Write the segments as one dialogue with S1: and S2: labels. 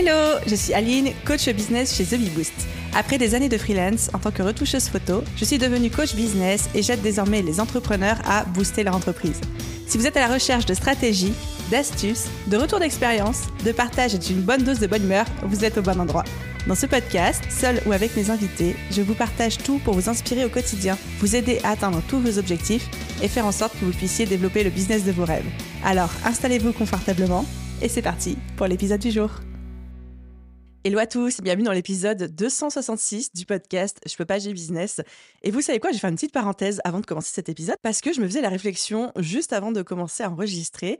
S1: Hello, je suis Aline, coach business chez The Bee Boost. Après des années de freelance en tant que retoucheuse photo, je suis devenue coach business et j'aide désormais les entrepreneurs à booster leur entreprise. Si vous êtes à la recherche de stratégies, d'astuces, de retours d'expérience, de partage et d'une bonne dose de bonne humeur, vous êtes au bon endroit. Dans ce podcast, seul ou avec mes invités, je vous partage tout pour vous inspirer au quotidien, vous aider à atteindre tous vos objectifs et faire en sorte que vous puissiez développer le business de vos rêves. Alors, installez-vous confortablement et c'est parti pour l'épisode du jour. Hello à tous, bienvenue dans l'épisode 266 du podcast Je peux pas, j'ai business. Et vous savez quoi, j'ai fait une petite parenthèse avant de commencer cet épisode parce que je me faisais la réflexion juste avant de commencer à enregistrer.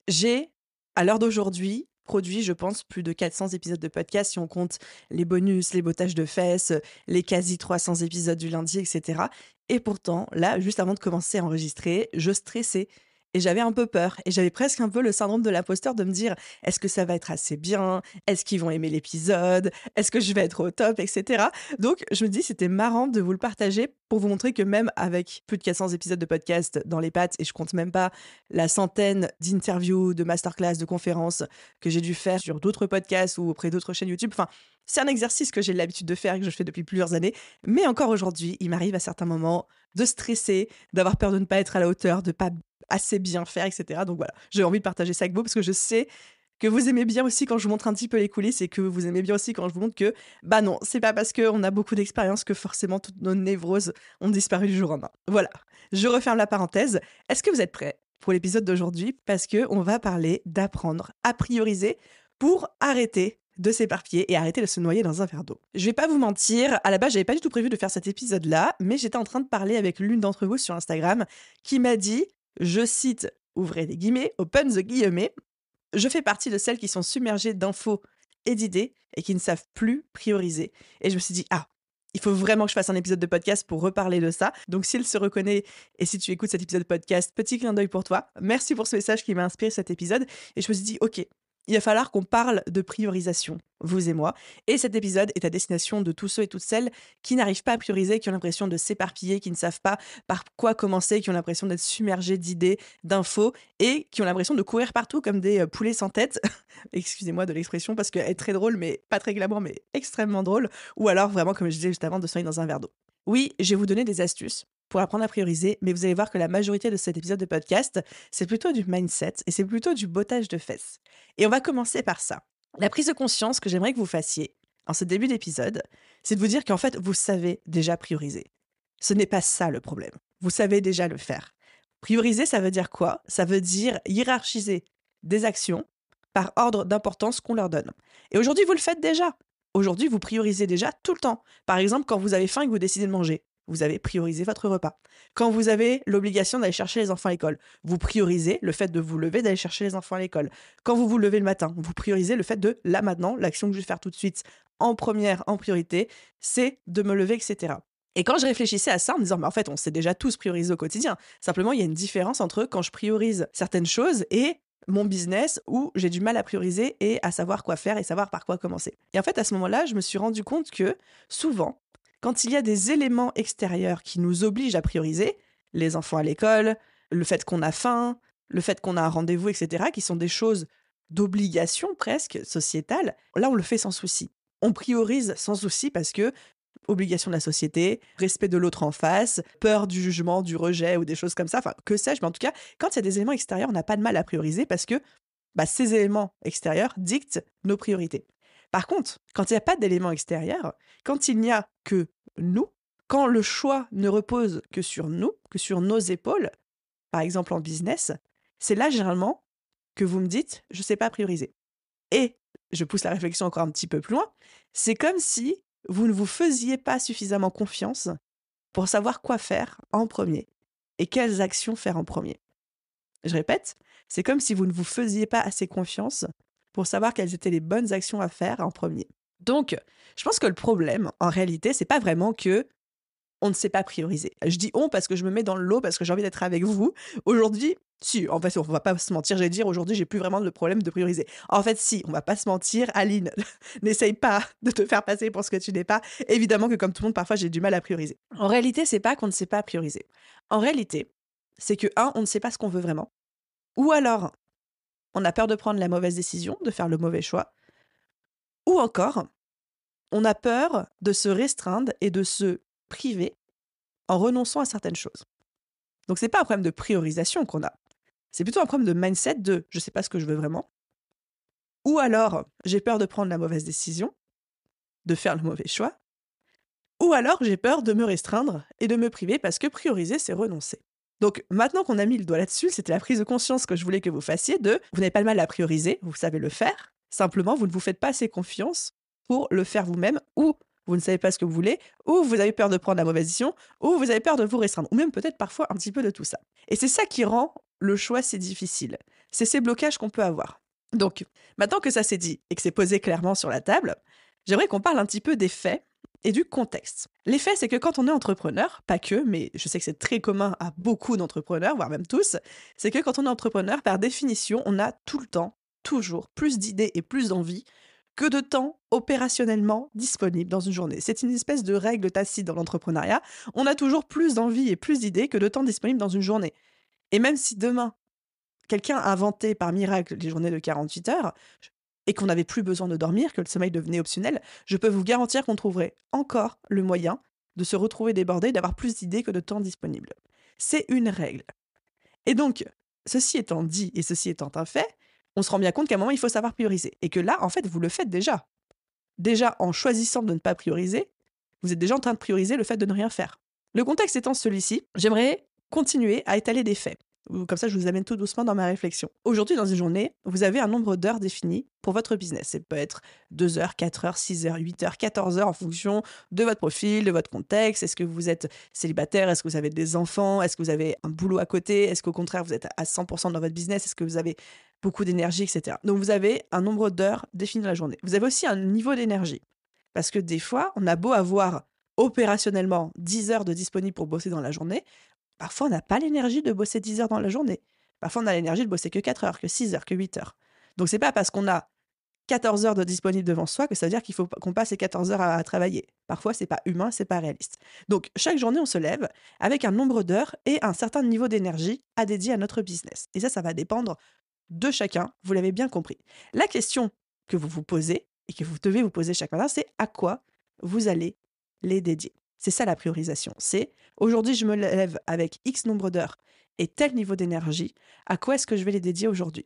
S1: J'ai, à l'heure d'aujourd'hui, produit, je pense, plus de 400 épisodes de podcast si on compte les bonus, les bottages de fesses, les quasi 300 épisodes du lundi, etc. Et pourtant, là, juste avant de commencer à enregistrer, je stressais. Et j'avais un peu peur. Et j'avais presque un peu le syndrome de l'imposteur de me dire, est-ce que ça va être assez bien? Est-ce qu'ils vont aimer l'épisode? Est-ce que je vais être au top, etc. Donc, je me dis, c'était marrant de vous le partager pour vous montrer que même avec plus de 400 épisodes de podcast dans les pattes, et je compte même pas la centaine d'interviews, de masterclass, de conférences que j'ai dû faire sur d'autres podcasts ou auprès d'autres chaînes YouTube. Enfin, c'est un exercice que j'ai l'habitude de faire et que je fais depuis plusieurs années. Mais encore aujourd'hui, il m'arrive à certains moments de stresser, d'avoir peur de ne pas être à la hauteur, de pas assez bien faire, etc. Donc voilà, j'ai envie de partager ça avec vous parce que je sais que vous aimez bien aussi quand je vous montre un petit peu les coulisses et que vous aimez bien aussi quand je vous montre que, bah non, c'est pas parce qu'on a beaucoup d'expérience que forcément toutes nos névroses ont disparu du jour au lendemain. Voilà, je referme la parenthèse. Est-ce que vous êtes prêts pour l'épisode d'aujourd'hui? Parce qu'on va parler d'apprendre à prioriser pour arrêter de s'éparpiller et arrêter de se noyer dans un verre d'eau. Je vais pas vous mentir, à la base, j'avais pas du tout prévu de faire cet épisode-là, mais j'étais en train de parler avec l'une d'entre vous sur Instagram qui m'a dit, je cite, ouvrez les guillemets, open the guillemets, je fais partie de celles qui sont submergées d'infos et d'idées et qui ne savent plus prioriser. Et je me suis dit, il faut vraiment que je fasse un épisode de podcast pour reparler de ça. Donc, s'il se reconnaît et si tu écoutes cet épisode de podcast, petit clin d'œil pour toi. Merci pour ce message qui m'a inspiré cet épisode. Et je me suis dit, ok, il va falloir qu'on parle de priorisation, vous et moi. Et cet épisode est à destination de tous ceux et toutes celles qui n'arrivent pas à prioriser, qui ont l'impression de s'éparpiller, qui ne savent pas par quoi commencer, qui ont l'impression d'être submergés d'idées, d'infos et qui ont l'impression de courir partout comme des poulets sans tête. Excusez-moi de l'expression parce qu'elle est très drôle, mais pas très glamour, mais extrêmement drôle. Ou alors vraiment, comme je disais juste avant, de se noyer dans un verre d'eau. Oui, je vais vous donner des astuces pour apprendre à prioriser, mais vous allez voir que la majorité de cet épisode de podcast, c'est plutôt du mindset et c'est plutôt du bottage de fesses. Et on va commencer par ça. La prise de conscience que j'aimerais que vous fassiez en ce début d'épisode, c'est de vous dire qu'en fait, vous savez déjà prioriser. Ce n'est pas ça le problème. Vous savez déjà le faire. Prioriser, ça veut dire quoi? Ça veut dire hiérarchiser des actions par ordre d'importance qu'on leur donne. Et aujourd'hui, vous le faites déjà. Aujourd'hui, vous priorisez déjà tout le temps. Par exemple, quand vous avez faim et que vous décidez de manger, vous avez priorisé votre repas. Quand vous avez l'obligation d'aller chercher les enfants à l'école, vous priorisez le fait de vous lever, d'aller chercher les enfants à l'école. Quand vous vous levez le matin, vous priorisez le fait de, là maintenant, l'action que je vais faire tout de suite, en première, en priorité, c'est de me lever, etc. Et quand je réfléchissais à ça en me disant, mais en fait, on s'est déjà tous priorisé au quotidien. Simplement, il y a une différence entre quand je priorise certaines choses et mon business où j'ai du mal à prioriser et à savoir quoi faire et savoir par quoi commencer. Et en fait, à ce moment-là, je me suis rendu compte que souvent, quand il y a des éléments extérieurs qui nous obligent à prioriser, les enfants à l'école, le fait qu'on a faim, le fait qu'on a un rendez-vous, etc., qui sont des choses d'obligation presque sociétale, là, on le fait sans souci. On priorise sans souci parce que obligation de la société, respect de l'autre en face, peur du jugement, du rejet ou des choses comme ça, enfin, que sais-je, mais en tout cas, quand il y a des éléments extérieurs, on n'a pas de mal à prioriser parce que ces éléments extérieurs dictent nos priorités. Par contre, quand il n'y a pas d'éléments extérieurs, quand il n'y a que nous, quand le choix ne repose que sur nous, que sur nos épaules, par exemple en business, c'est là généralement que vous me dites « je ne sais pas prioriser ». Et je pousse la réflexion encore un petit peu plus loin, c'est comme si vous ne vous faisiez pas suffisamment confiance pour savoir quoi faire en premier et quelles actions faire en premier. Je répète, c'est comme si vous ne vous faisiez pas assez confiance pour savoir quelles étaient les bonnes actions à faire en premier. Donc, je pense que le problème, en réalité, c'est pas vraiment que on ne sait pas prioriser. Je dis on parce que je me mets dans le lot, parce que j'ai envie d'être avec vous. Aujourd'hui, si, en fait, on va pas se mentir, j'allais dire aujourd'hui, j'ai plus vraiment le problème de prioriser. En fait, si, on va pas se mentir, Aline, n'essaye pas de te faire passer pour ce que tu n'es pas. Évidemment que comme tout le monde, parfois, j'ai du mal à prioriser. En réalité, c'est pas qu'on ne sait pas prioriser. En réalité, c'est que, on ne sait pas ce qu'on veut vraiment. Ou alors, on a peur de prendre la mauvaise décision, de faire le mauvais choix. Ou encore, on a peur de se restreindre et de se priver en renonçant à certaines choses. Donc c'est pas un problème de priorisation qu'on a, c'est plutôt un problème de mindset de je sais pas ce que je veux vraiment, ou alors j'ai peur de prendre la mauvaise décision, de faire le mauvais choix, ou alors j'ai peur de me restreindre et de me priver parce que prioriser c'est renoncer. Donc maintenant qu'on a mis le doigt là-dessus, c'était la prise de conscience que je voulais que vous fassiez de vous n'avez pas de mal à prioriser, vous savez le faire, simplement vous ne vous faites pas assez confiance pour le faire vous-même, ou vous ne savez pas ce que vous voulez, ou vous avez peur de prendre la mauvaise décision, ou vous avez peur de vous restreindre, ou même peut-être parfois un petit peu de tout ça. Et c'est ça qui rend le choix si difficile. C'est ces blocages qu'on peut avoir. Donc, maintenant que ça s'est dit et que c'est posé clairement sur la table, j'aimerais qu'on parle un petit peu des faits et du contexte. Les faits, c'est que quand on est entrepreneur, pas que, mais je sais que c'est très commun à beaucoup d'entrepreneurs, voire même tous, c'est que quand on est entrepreneur, par définition, on a tout le temps, toujours, plus d'idées et plus d'envie que de temps opérationnellement disponible dans une journée. C'est une espèce de règle tacite dans l'entrepreneuriat. On a toujours plus d'envie et plus d'idées que de temps disponible dans une journée. Et même si demain, quelqu'un a inventé par miracle les journées de 48 heures et qu'on n'avait plus besoin de dormir, que le sommeil devenait optionnel, je peux vous garantir qu'on trouverait encore le moyen de se retrouver débordé, d'avoir plus d'idées que de temps disponible. C'est une règle. Et donc, ceci étant dit et ceci étant un fait, on se rend bien compte qu'à un moment, il faut savoir prioriser. Et que là, en fait, vous le faites déjà. Déjà, en choisissant de ne pas prioriser, vous êtes déjà en train de prioriser le fait de ne rien faire. Le contexte étant celui-ci, j'aimerais continuer à étaler des faits. Comme ça, je vous amène tout doucement dans ma réflexion. Aujourd'hui, dans une journée, vous avez un nombre d'heures défini pour votre business. Ça peut être 2 heures, 4 heures, 6 heures, 8 heures, 14 heures en fonction de votre profil, de votre contexte. Est-ce que vous êtes célibataire? Est-ce que vous avez des enfants? Est-ce que vous avez un boulot à côté? Est-ce qu'au contraire, vous êtes à 100% dans votre business? Est-ce que vous avez beaucoup d'énergie, etc. Donc, vous avez un nombre d'heures défini dans la journée. Vous avez aussi un niveau d'énergie. Parce que des fois, on a beau avoir opérationnellement 10 heures de disponible pour bosser dans la journée, parfois on n'a pas l'énergie de bosser 10 heures dans la journée. Parfois on a l'énergie de bosser que 4 heures, que 6 heures, que 8 heures. Donc c'est pas parce qu'on a 14 heures de disponible devant soi que ça veut dire qu'il faut qu'on passe ces 14 heures à travailler. Parfois c'est pas humain, c'est pas réaliste. Donc chaque journée on se lève avec un nombre d'heures et un certain niveau d'énergie à dédier à notre business. Et ça va dépendre de chacun, vous l'avez bien compris. La question que vous vous posez et que vous devez vous poser chaque matin, c'est à quoi vous allez les dédier. C'est ça la priorisation. C'est aujourd'hui, je me lève avec X nombre d'heures et tel niveau d'énergie. À quoi est-ce que je vais les dédier aujourd'hui?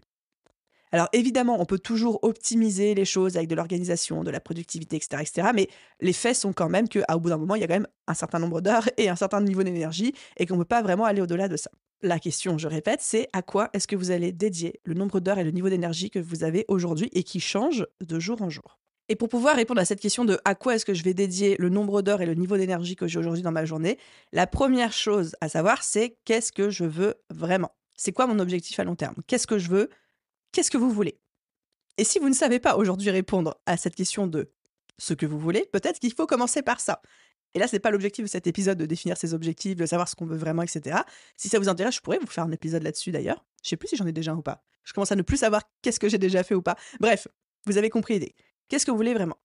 S1: Alors évidemment, on peut toujours optimiser les choses avec de l'organisation, de la productivité, etc., etc. Mais les faits sont quand même qu'au bout d'un moment, il y a quand même un certain nombre d'heures et un certain niveau d'énergie et qu'on ne peut pas vraiment aller au-delà de ça. La question, je répète, c'est à quoi est-ce que vous allez dédier le nombre d'heures et le niveau d'énergie que vous avez aujourd'hui et qui change de jour en jour. Et pour pouvoir répondre à cette question de à quoi est-ce que je vais dédier le nombre d'heures et le niveau d'énergie que j'ai aujourd'hui dans ma journée, la première chose à savoir, c'est qu'est-ce que je veux vraiment? C'est quoi mon objectif à long terme? Qu'est-ce que je veux? Qu'est-ce que vous voulez? Et si vous ne savez pas aujourd'hui répondre à cette question de ce que vous voulez, peut-être qu'il faut commencer par ça. Et là, c'est pas l'objectif de cet épisode de définir ses objectifs, de savoir ce qu'on veut vraiment, etc. Si ça vous intéresse, je pourrais vous faire un épisode là-dessus d'ailleurs. Je sais plus si j'en ai déjà un ou pas. Je commence à ne plus savoir qu'est-ce que j'ai déjà fait ou pas. Bref, vous avez compris l'idée. Qu'est-ce que vous voulez vraiment?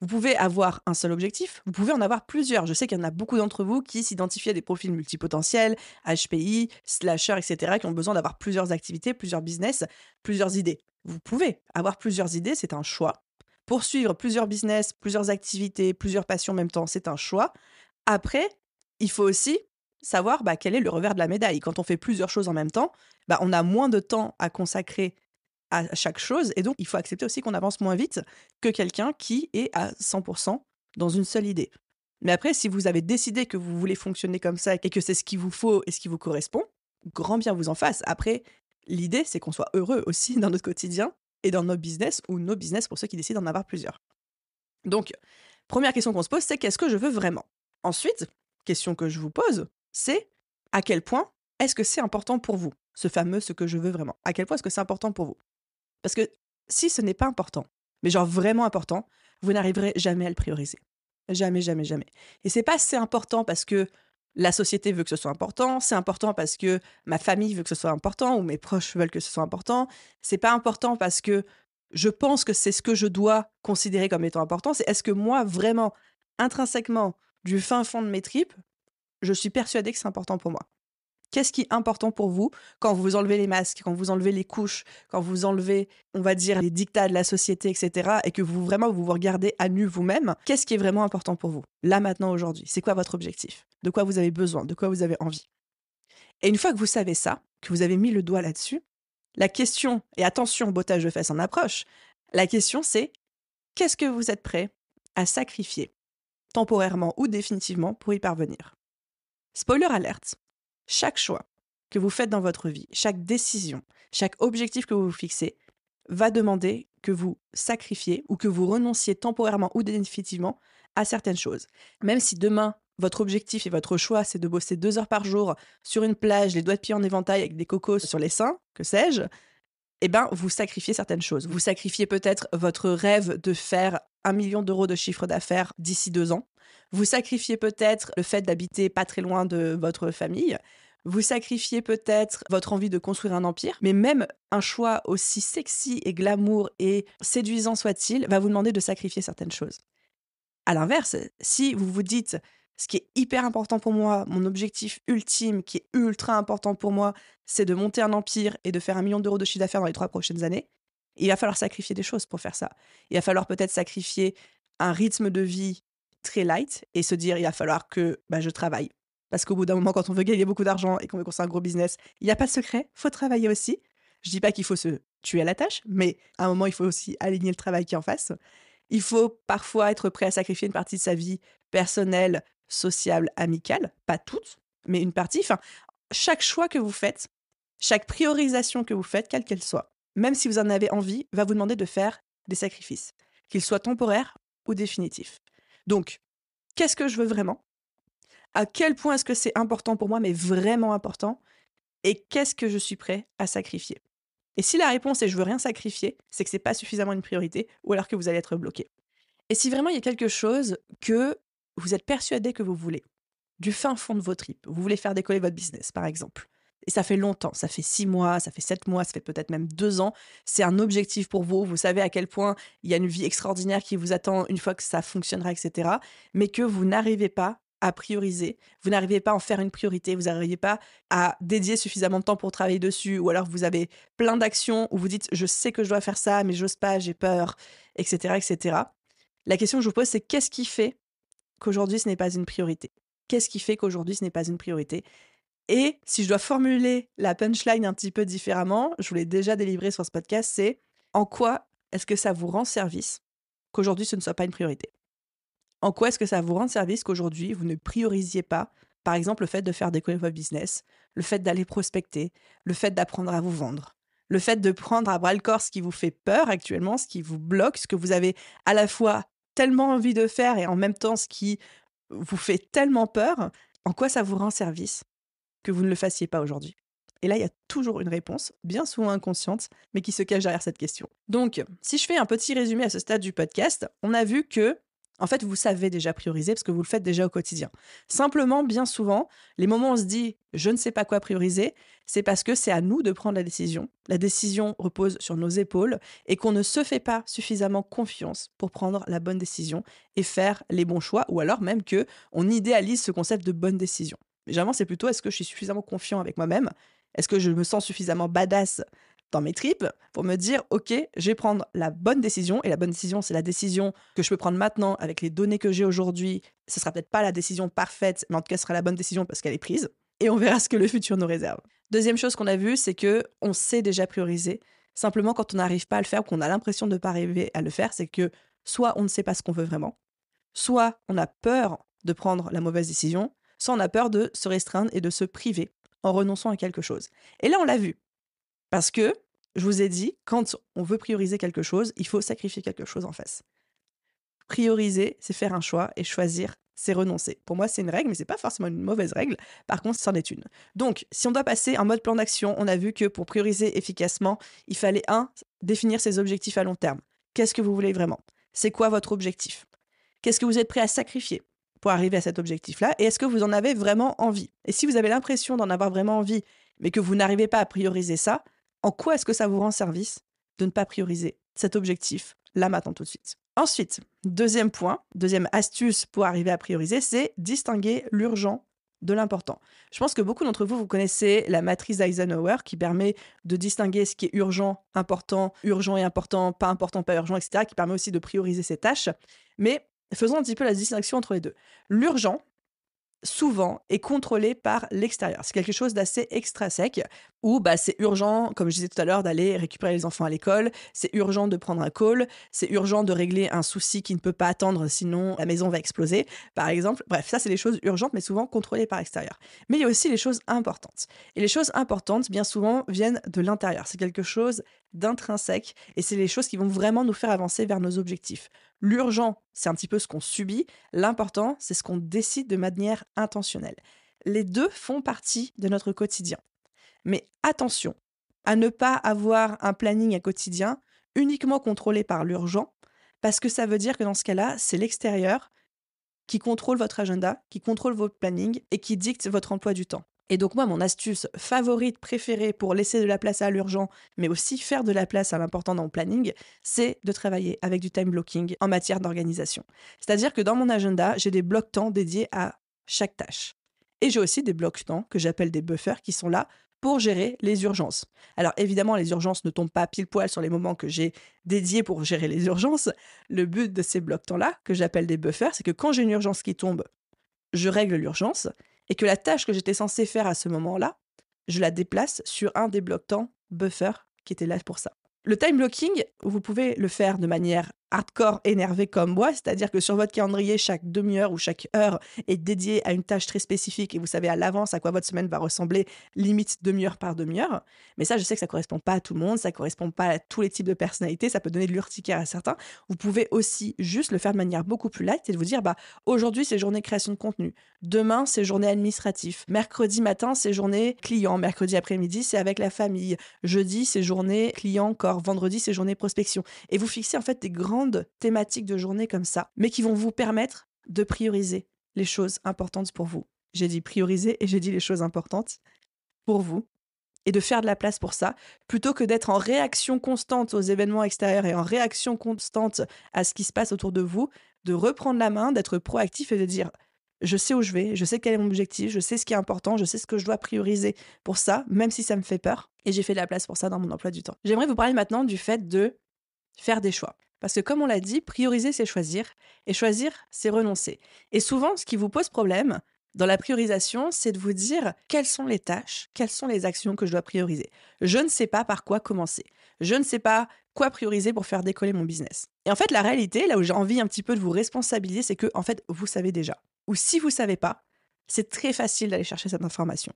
S1: Vous pouvez avoir un seul objectif, vous pouvez en avoir plusieurs. Je sais qu'il y en a beaucoup d'entre vous qui s'identifient à des profils multipotentiels, HPI, slasher, etc., qui ont besoin d'avoir plusieurs activités, plusieurs business, plusieurs idées. Vous pouvez avoir plusieurs idées, c'est un choix. Poursuivre plusieurs business, plusieurs activités, plusieurs passions en même temps, c'est un choix. Après, il faut aussi savoir quel est le revers de la médaille. Quand on fait plusieurs choses en même temps, on a moins de temps à consacrer à chaque chose. Et donc, il faut accepter aussi qu'on avance moins vite que quelqu'un qui est à 100% dans une seule idée. Mais après, si vous avez décidé que vous voulez fonctionner comme ça et que c'est ce qu'il vous faut et ce qui vous correspond, grand bien vous en fasse. Après, l'idée, c'est qu'on soit heureux aussi dans notre quotidien et dans nos business ou nos business pour ceux qui décident d'en avoir plusieurs. Donc, première question qu'on se pose, c'est qu'est-ce que je veux vraiment? Ensuite, question que je vous pose, c'est à quel point est-ce que c'est important pour vous, ce fameux ce que je veux vraiment? À quel point est-ce que c'est important pour vous? Parce que si ce n'est pas important, mais genre vraiment important, vous n'arriverez jamais à le prioriser. Jamais, jamais, jamais. Et c'est pas c'est important parce que la société veut que ce soit important, c'est important parce que ma famille veut que ce soit important ou mes proches veulent que ce soit important. C'est pas important parce que je pense que c'est ce que je dois considérer comme étant important. C'est est-ce que moi, vraiment, intrinsèquement, du fin fond de mes tripes, je suis persuadée que c'est important pour moi. Qu'est-ce qui est important pour vous quand vous enlevez les masques, quand vous enlevez les couches, quand vous enlevez, on va dire, les dictats de la société, etc. et que vous vous regardez à nu vous-même, qu'est-ce qui est vraiment important pour vous, là, maintenant, aujourd'hui? C'est quoi votre objectif? De quoi vous avez besoin? De quoi vous avez envie? Et une fois que vous savez ça, que vous avez mis le doigt là-dessus, la question, et attention, bottage de fesses en approche, la question c'est, qu'est-ce que vous êtes prêt à sacrifier, temporairement ou définitivement, pour y parvenir? Spoiler alerte, chaque choix que vous faites dans votre vie, chaque décision, chaque objectif que vous vous fixez, va demander que vous sacrifiez ou que vous renonciez temporairement ou définitivement à certaines choses. Même si demain, votre objectif et votre choix, c'est de bosser 2 heures par jour sur une plage, les doigts de pied en éventail avec des cocos sur les seins, que sais-je, eh ben, vous sacrifiez certaines choses. Vous sacrifiez peut-être votre rêve de faire 1 million d'euros de chiffre d'affaires d'ici 2 ans. Vous sacrifiez peut-être le fait d'habiter pas très loin de votre famille. Vous sacrifiez peut-être votre envie de construire un empire. Mais même un choix aussi sexy et glamour et séduisant soit-il va vous demander de sacrifier certaines choses. À l'inverse, si vous vous dites, ce qui est hyper important pour moi, mon objectif ultime qui est ultra important pour moi, c'est de monter un empire et de faire 1 million d'euros de chiffre d'affaires dans les 3 prochaines années, il va falloir sacrifier des choses pour faire ça. Il va falloir peut-être sacrifier un rythme de vie très light et se dire, il va falloir que je travaille. Parce qu'au bout d'un moment, quand on veut gagner beaucoup d'argent et qu'on veut construire un gros business, il n'y a pas de secret, faut travailler aussi. Je dis pas qu'il faut se tuer à la tâche, mais à un moment, il faut aussi aligner le travail qui est en face. Il faut parfois être prêt à sacrifier une partie de sa vie personnelle, sociale, amicale, pas toute, mais une partie. Enfin, chaque choix que vous faites, chaque priorisation que vous faites, quelle qu'elle soit, même si vous en avez envie, va vous demander de faire des sacrifices, qu'ils soient temporaires ou définitifs. Donc, qu'est-ce que je veux vraiment? À quel point est-ce que c'est important pour moi, mais vraiment important? Et qu'est-ce que je suis prêt à sacrifier? Et si la réponse est je veux rien sacrifier, c'est que c'est pas suffisamment une priorité ou alors que vous allez être bloqué. Et si vraiment il y a quelque chose que vous êtes persuadé que vous voulez, du fin fond de vos tripes, vous voulez faire décoller votre business par exemple, et ça fait longtemps, ça fait 6 mois, ça fait 7 mois, ça fait peut-être même 2 ans, c'est un objectif pour vous, vous savez à quel point il y a une vie extraordinaire qui vous attend une fois que ça fonctionnera, etc. Mais que vous n'arrivez pas à prioriser, vous n'arrivez pas à en faire une priorité, vous n'arrivez pas à dédier suffisamment de temps pour travailler dessus, ou alors vous avez plein d'actions où vous dites je sais que je dois faire ça, mais j'ose pas, j'ai peur, etc., etc. La question que je vous pose, c'est qu'est-ce qui fait qu'aujourd'hui ce n'est pas une priorité? Qu'est-ce qui fait qu'aujourd'hui ce n'est pas une priorité? Et si je dois formuler la punchline un petit peu différemment, je vous l'ai déjà délivré sur ce podcast, c'est en quoi est-ce que ça vous rend service qu'aujourd'hui ce ne soit pas une priorité? En quoi est-ce que ça vous rend service qu'aujourd'hui vous ne priorisiez pas, par exemple, le fait de faire décoller votre business, le fait d'aller prospecter, le fait d'apprendre à vous vendre, le fait de prendre à bras le corps ce qui vous fait peur actuellement, ce qui vous bloque, ce que vous avez à la fois tellement envie de faire et en même temps ce qui vous fait tellement peur, en quoi ça vous rend service que vous ne le fassiez pas aujourd'hui? Et là, il y a toujours une réponse, bien souvent inconsciente, mais qui se cache derrière cette question. Donc, si je fais un petit résumé à ce stade du podcast, on a vu que, en fait, vous savez déjà prioriser parce que vous le faites déjà au quotidien. Simplement, bien souvent, les moments où on se dit « je ne sais pas quoi prioriser », c'est parce que c'est à nous de prendre la décision. La décision repose sur nos épaules et qu'on ne se fait pas suffisamment confiance pour prendre la bonne décision et faire les bons choix, ou alors même que on idéalise ce concept de bonne décision. Mais généralement, c'est plutôt est-ce que je suis suffisamment confiant avec moi-même? Est-ce que je me sens suffisamment badass dans mes tripes pour me dire ok, je vais prendre la bonne décision, et la bonne décision, c'est la décision que je peux prendre maintenant avec les données que j'ai aujourd'hui. Ce sera peut-être pas la décision parfaite, mais en tout cas, ce sera la bonne décision parce qu'elle est prise, et on verra ce que le futur nous réserve. Deuxième chose qu'on a vue, c'est que on sait déjà prioriser. Simplement, quand on n'arrive pas à le faire, ou qu'on a l'impression de ne pas arriver à le faire, c'est que soit on ne sait pas ce qu'on veut vraiment, soit on a peur de prendre la mauvaise décision, soit on a peur de se restreindre et de se priver en renonçant à quelque chose. Et là, on l'a vu. Parce que, je vous ai dit, quand on veut prioriser quelque chose, il faut sacrifier quelque chose en face. Prioriser, c'est faire un choix, et choisir, c'est renoncer. Pour moi, c'est une règle, mais c'est pas forcément une mauvaise règle. Par contre, c'en est une. Donc, si on doit passer en mode plan d'action, on a vu que pour prioriser efficacement, il fallait définir ses objectifs à long terme. Qu'est-ce que vous voulez vraiment? C'est quoi votre objectif? Qu'est-ce que vous êtes prêt à sacrifier pour arriver à cet objectif-là? Et est-ce que vous en avez vraiment envie? Et si vous avez l'impression d'en avoir vraiment envie, mais que vous n'arrivez pas à prioriser ça, en quoi est-ce que ça vous rend service de ne pas prioriser cet objectif là, maintenant, tout de suite? Ensuite, deuxième point, deuxième astuce pour arriver à prioriser, c'est distinguer l'urgent de l'important. Je pense que beaucoup d'entre vous, vous connaissez la matrice d'Eisenhower qui permet de distinguer ce qui est urgent et important, pas urgent, etc., qui permet aussi de prioriser ses tâches. Mais faisons un petit peu la distinction entre les deux. L'urgent, souvent, est contrôlé par l'extérieur. C'est quelque chose d'assez extrinsèque où c'est urgent, comme je disais tout à l'heure, d'aller récupérer les enfants à l'école, c'est urgent de prendre un call, c'est urgent de régler un souci qui ne peut pas attendre, sinon la maison va exploser, par exemple. Bref, ça, c'est les choses urgentes, mais souvent contrôlées par l'extérieur. Mais il y a aussi les choses importantes. Et les choses importantes, bien souvent, viennent de l'intérieur. C'est quelque chose d'intrinsèque et c'est les choses qui vont vraiment nous faire avancer vers nos objectifs. L'urgent, c'est un petit peu ce qu'on subit. L'important, c'est ce qu'on décide de manière intentionnelle. Les deux font partie de notre quotidien. Mais attention à ne pas avoir un planning à quotidien uniquement contrôlé par l'urgent, parce que ça veut dire que dans ce cas-là, c'est l'extérieur qui contrôle votre agenda, qui contrôle votre planning et qui dicte votre emploi du temps. Et donc moi, mon astuce favorite, préférée pour laisser de la place à l'urgent, mais aussi faire de la place à l'important dans mon planning, c'est de travailler avec du time blocking en matière d'organisation. C'est-à-dire que dans mon agenda, j'ai des blocs-temps dédiés à chaque tâche. Et j'ai aussi des blocs-temps que j'appelle des buffers qui sont là pour gérer les urgences. Alors évidemment, les urgences ne tombent pas pile poil sur les moments que j'ai dédiés pour gérer les urgences. Le but de ces blocs-temps-là, que j'appelle des buffers, c'est que quand j'ai une urgence qui tombe, je règle l'urgence et que la tâche que j'étais censée faire à ce moment-là, je la déplace sur un des blocs-temps buffer qui était là pour ça. Le time blocking, vous pouvez le faire de manière hardcore, énervée comme moi, c'est-à-dire que sur votre calendrier, chaque demi-heure ou chaque heure est dédiée à une tâche très spécifique et vous savez à l'avance à quoi votre semaine va ressembler, limite demi-heure par demi-heure. Mais ça, je sais que ça ne correspond pas à tout le monde, ça ne correspond pas à tous les types de personnalités, ça peut donner de l'urticaire à certains. Vous pouvez aussi juste le faire de manière beaucoup plus light et de vous dire, aujourd'hui, c'est journée création de contenu, demain, c'est journée administratif, mercredi matin, c'est journée client, mercredi après-midi, c'est avec la famille, jeudi, c'est journée client encore, vendredi, c'est journée prospection. Et vous fixez en fait des grandes thématiques de journée comme ça, mais qui vont vous permettre de prioriser les choses importantes pour vous. J'ai dit prioriser et j'ai dit les choses importantes pour vous et de faire de la place pour ça, plutôt que d'être en réaction constante aux événements extérieurs et en réaction constante à ce qui se passe autour de vous, de reprendre la main, d'être proactif et de dire je sais où je vais, je sais quel est mon objectif, je sais ce qui est important, je sais ce que je dois prioriser pour ça, même si ça me fait peur, et j'ai fait de la place pour ça dans mon emploi du temps. J'aimerais vous parler maintenant du fait de faire des choix. Parce que comme on l'a dit, prioriser, c'est choisir, et choisir, c'est renoncer. Et souvent, ce qui vous pose problème dans la priorisation, c'est de vous dire quelles sont les tâches, quelles sont les actions que je dois prioriser. Je ne sais pas par quoi commencer. Je ne sais pas quoi prioriser pour faire décoller mon business. Et en fait, la réalité, là où j'ai envie un petit peu de vous responsabiliser, c'est que, en fait, vous savez déjà. Ou si vous ne savez pas, c'est très facile d'aller chercher cette information.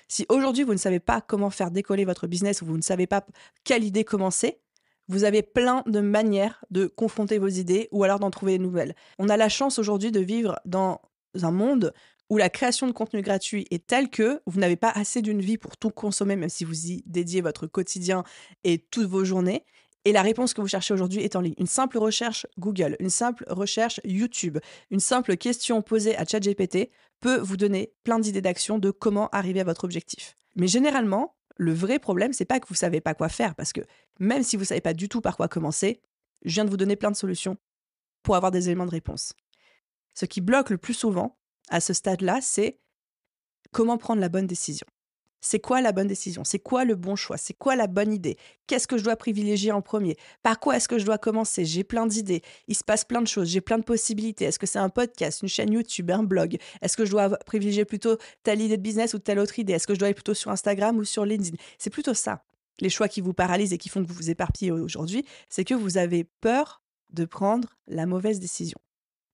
S1: Si aujourd'hui, vous ne savez pas comment faire décoller votre business ou vous ne savez pas quelle idée commencer, vous avez plein de manières de confronter vos idées ou alors d'en trouver de nouvelles. On a la chance aujourd'hui de vivre dans un monde où la création de contenu gratuit est telle que vous n'avez pas assez d'une vie pour tout consommer, même si vous y dédiez votre quotidien et toutes vos journées. Et la réponse que vous cherchez aujourd'hui est en ligne. Une simple recherche Google, une simple recherche YouTube, une simple question posée à ChatGPT peut vous donner plein d'idées d'action de comment arriver à votre objectif. Mais généralement, le vrai problème, c'est pas que vous savez pas quoi faire, parce que même si vous savez pas du tout par quoi commencer, je viens de vous donner plein de solutions pour avoir des éléments de réponse. Ce qui bloque le plus souvent à ce stade-là, c'est comment prendre la bonne décision. C'est quoi la bonne décision? C'est quoi le bon choix? C'est quoi la bonne idée? Qu'est-ce que je dois privilégier en premier? Par quoi est-ce que je dois commencer? J'ai plein d'idées. Il se passe plein de choses. J'ai plein de possibilités. Est-ce que c'est un podcast, une chaîne YouTube, un blog? Est-ce que je dois privilégier plutôt telle idée de business ou telle autre idée? Est-ce que je dois aller plutôt sur Instagram ou sur LinkedIn? C'est plutôt ça. Les choix qui vous paralysent et qui font que vous vous éparpillez aujourd'hui, c'est que vous avez peur de prendre la mauvaise décision.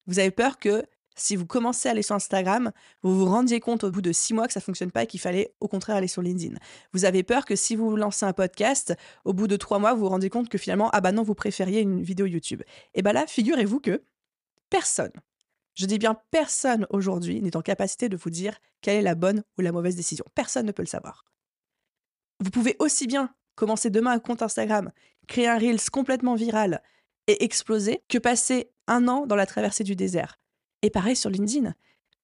S1: Vous avez peur que si vous commencez à aller sur Instagram, vous vous rendiez compte au bout de 6 mois que ça ne fonctionne pas et qu'il fallait au contraire aller sur LinkedIn. Vous avez peur que si vous lancez un podcast, au bout de 3 mois, vous vous rendez compte que finalement, non, vous préfériez une vidéo YouTube. Et là, figurez-vous que personne, je dis bien personne aujourd'hui, n'est en capacité de vous dire quelle est la bonne ou la mauvaise décision. Personne ne peut le savoir. Vous pouvez aussi bien commencer demain un compte Instagram, créer un Reels complètement viral et exploser que passer 1 an dans la traversée du désert. Et pareil sur LinkedIn.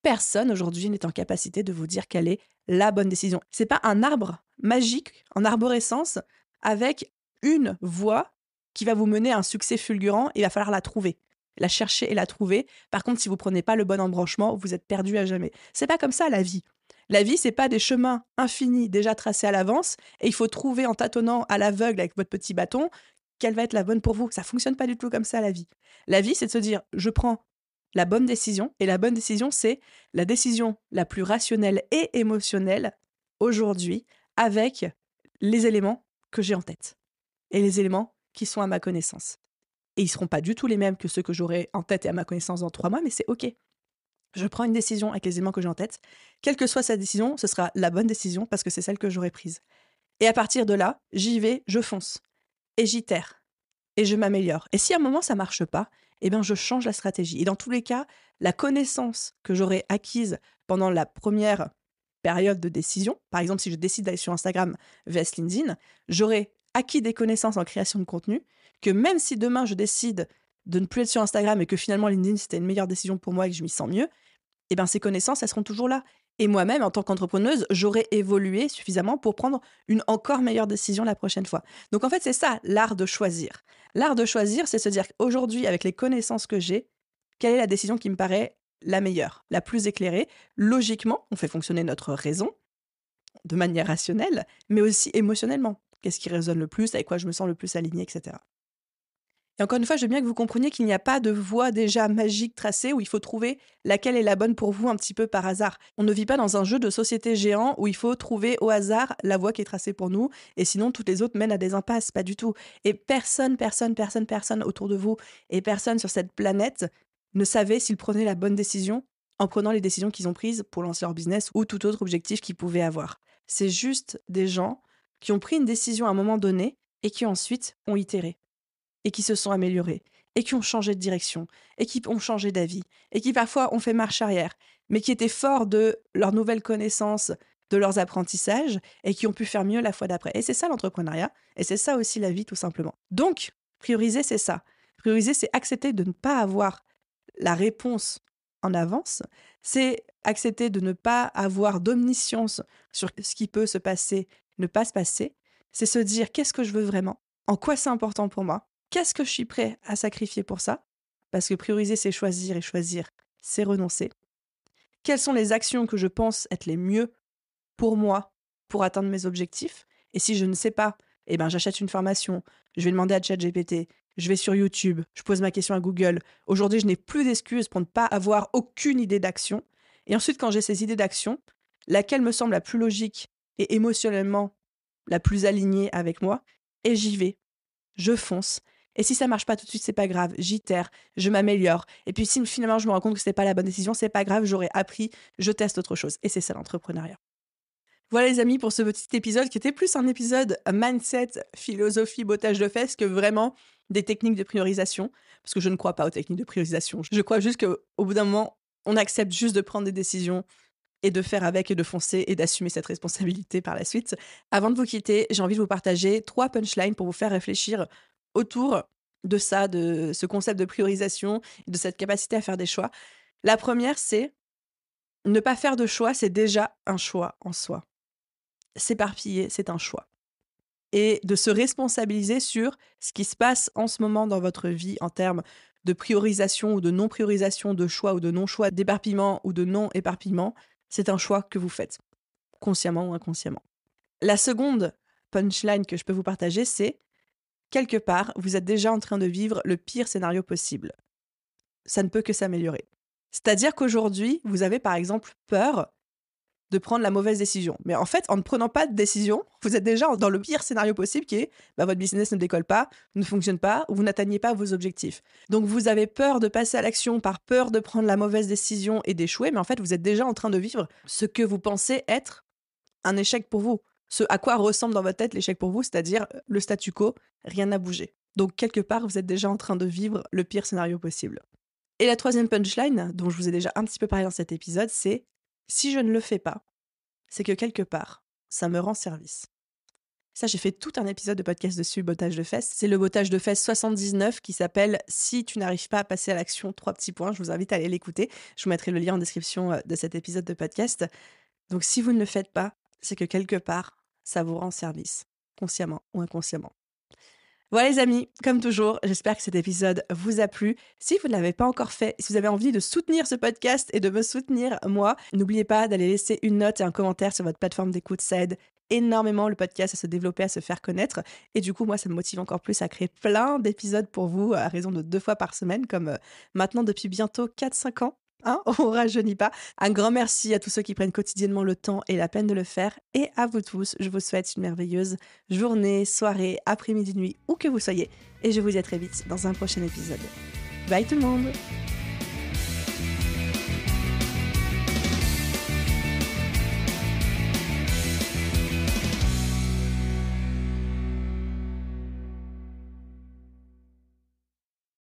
S1: Personne aujourd'hui n'est en capacité de vous dire quelle est la bonne décision. C'est pas un arbre magique en arborescence avec une voie qui va vous mener à un succès fulgurant et il va falloir la trouver. La chercher et la trouver. Par contre, si vous prenez pas le bon embranchement, vous êtes perdu à jamais. C'est pas comme ça la vie. La vie, c'est pas des chemins infinis déjà tracés à l'avance et il faut trouver en tâtonnant à l'aveugle avec votre petit bâton quelle va être la bonne pour vous. Ça fonctionne pas du tout comme ça, la vie. La vie, c'est de se dire, je prends la bonne décision et la bonne décision, c'est la décision la plus rationnelle et émotionnelle aujourd'hui avec les éléments que j'ai en tête et les éléments qui sont à ma connaissance. Et ils seront pas du tout les mêmes que ceux que j'aurai en tête et à ma connaissance dans 3 mois, mais c'est OK. Je prends une décision avec les éléments que j'ai en tête. Quelle que soit sa décision, ce sera la bonne décision parce que c'est celle que j'aurai prise. Et à partir de là, j'y vais, je fonce. Et j'itère. Et je m'améliore. Et si à un moment ça marche pas, eh bien je change la stratégie. Et dans tous les cas, la connaissance que j'aurai acquise pendant la première période de décision, par exemple si je décide d'aller sur Instagram vs LinkedIn, j'aurai acquis des connaissances en création de contenu que même si demain je décide de ne plus être sur Instagram et que finalement LinkedIn c'était une meilleure décision pour moi et que je m'y sens mieux, eh bien ces connaissances, elles seront toujours là. Et moi-même, en tant qu'entrepreneuse, j'aurai évolué suffisamment pour prendre une encore meilleure décision la prochaine fois. Donc en fait, c'est ça, l'art de choisir. L'art de choisir, c'est se dire qu'aujourd'hui, avec les connaissances que j'ai, quelle est la décision qui me paraît la meilleure, la plus éclairée. Logiquement, on fait fonctionner notre raison de manière rationnelle, mais aussi émotionnellement. Qu'est-ce qui résonne le plus, avec quoi je me sens le plus alignée, etc. Et encore une fois, je veux bien que vous compreniez qu'il n'y a pas de voie déjà magique tracée où il faut trouver laquelle est la bonne pour vous un petit peu par hasard. On ne vit pas dans un jeu de société géant où il faut trouver au hasard la voie qui est tracée pour nous et sinon toutes les autres mènent à des impasses, pas du tout. Et personne autour de vous et personne sur cette planète ne savait s'ils prenaient la bonne décision en prenant les décisions qu'ils ont prises pour lancer leur business ou tout autre objectif qu'ils pouvaient avoir. C'est juste des gens qui ont pris une décision à un moment donné et qui ensuite ont itéré et qui se sont améliorés, et qui ont changé de direction, et qui ont changé d'avis, et qui parfois ont fait marche arrière, mais qui étaient forts de leurs nouvelles connaissances, de leurs apprentissages, et qui ont pu faire mieux la fois d'après. Et c'est ça l'entrepreneuriat, et c'est ça aussi la vie tout simplement. Donc, prioriser, c'est ça. Prioriser, c'est accepter de ne pas avoir la réponse en avance, c'est accepter de ne pas avoir d'omniscience sur ce qui peut se passer, ne pas se passer, c'est se dire qu'est-ce que je veux vraiment, en quoi c'est important pour moi, qu'est-ce que je suis prêt à sacrifier pour ça? Parce que prioriser, c'est choisir et choisir, c'est renoncer. Quelles sont les actions que je pense être les mieux pour moi pour atteindre mes objectifs? Et si je ne sais pas, eh ben, j'achète une formation, je vais demander à ChatGPT, je vais sur YouTube, je pose ma question à Google. Aujourd'hui, je n'ai plus d'excuses pour ne pas avoir aucune idée d'action. Et ensuite, quand j'ai ces idées d'action, laquelle me semble la plus logique et émotionnellement la plus alignée avec moi, et j'y vais, je fonce. Et si ça marche pas tout de suite, c'est pas grave, j'itère, je m'améliore. Et puis si finalement je me rends compte que c'était pas la bonne décision, c'est pas grave, j'aurais appris, je teste autre chose. Et c'est ça l'entrepreneuriat. Voilà les amis pour ce petit épisode qui était plus un épisode mindset, philosophie, bottage de fesses que vraiment des techniques de priorisation. Parce que je ne crois pas aux techniques de priorisation. Je crois juste qu'au bout d'un moment, on accepte juste de prendre des décisions et de faire avec et de foncer et d'assumer cette responsabilité par la suite. Avant de vous quitter, j'ai envie de vous partager 3 punchlines pour vous faire réfléchir autour de ça, de ce concept de priorisation, de cette capacité à faire des choix. La première, c'est ne pas faire de choix, c'est déjà un choix en soi. S'éparpiller, c'est un choix. Et de se responsabiliser sur ce qui se passe en ce moment dans votre vie en termes de priorisation ou de non-priorisation, de choix ou de non-choix, d'éparpillement ou de non-éparpillement, c'est un choix que vous faites, consciemment ou inconsciemment. La seconde punchline que je peux vous partager, c'est quelque part, vous êtes déjà en train de vivre le pire scénario possible. Ça ne peut que s'améliorer. C'est-à-dire qu'aujourd'hui, vous avez par exemple peur de prendre la mauvaise décision. Mais en fait, en ne prenant pas de décision, vous êtes déjà dans le pire scénario possible qui est votre business ne décolle pas, ne fonctionne pas, ou vous n'atteignez pas vos objectifs. Donc vous avez peur de passer à l'action par peur de prendre la mauvaise décision et d'échouer, mais en fait, vous êtes déjà en train de vivre ce que vous pensez être un échec pour vous. Ce à quoi ressemble dans votre tête l'échec pour vous, c'est-à-dire le statu quo, rien n'a bougé. Donc quelque part, vous êtes déjà en train de vivre le pire scénario possible. Et la troisième punchline, dont je vous ai déjà un petit peu parlé dans cet épisode, c'est « si je ne le fais pas, c'est que quelque part, ça me rend service ». Ça, j'ai fait tout un épisode de podcast dessus, bottage de fesses. C'est le bottage de fesses 79 qui s'appelle « Si tu n'arrives pas à passer à l'action, 3 petits points ». Je vous invite à aller l'écouter. Je vous mettrai le lien en description de cet épisode de podcast. Donc si vous ne le faites pas, c'est que quelque part, ça vous rend service, consciemment ou inconsciemment. Voilà les amis, comme toujours, j'espère que cet épisode vous a plu. Si vous ne l'avez pas encore fait, si vous avez envie de soutenir ce podcast et de me soutenir moi, n'oubliez pas d'aller laisser une note et un commentaire sur votre plateforme d'écoute. Ça aide énormément le podcast à se développer, à se faire connaître. Et du coup, moi, ça me motive encore plus à créer plein d'épisodes pour vous à raison de 2 fois par semaine, comme maintenant depuis bientôt 4-5 ans. Hein, on rajeunit pas. Un grand merci à tous ceux qui prennent quotidiennement le temps et la peine de le faire. Et à vous tous, je vous souhaite une merveilleuse journée, soirée, après-midi, nuit, où que vous soyez. Et je vous dis à très vite dans un prochain épisode. Bye tout le monde!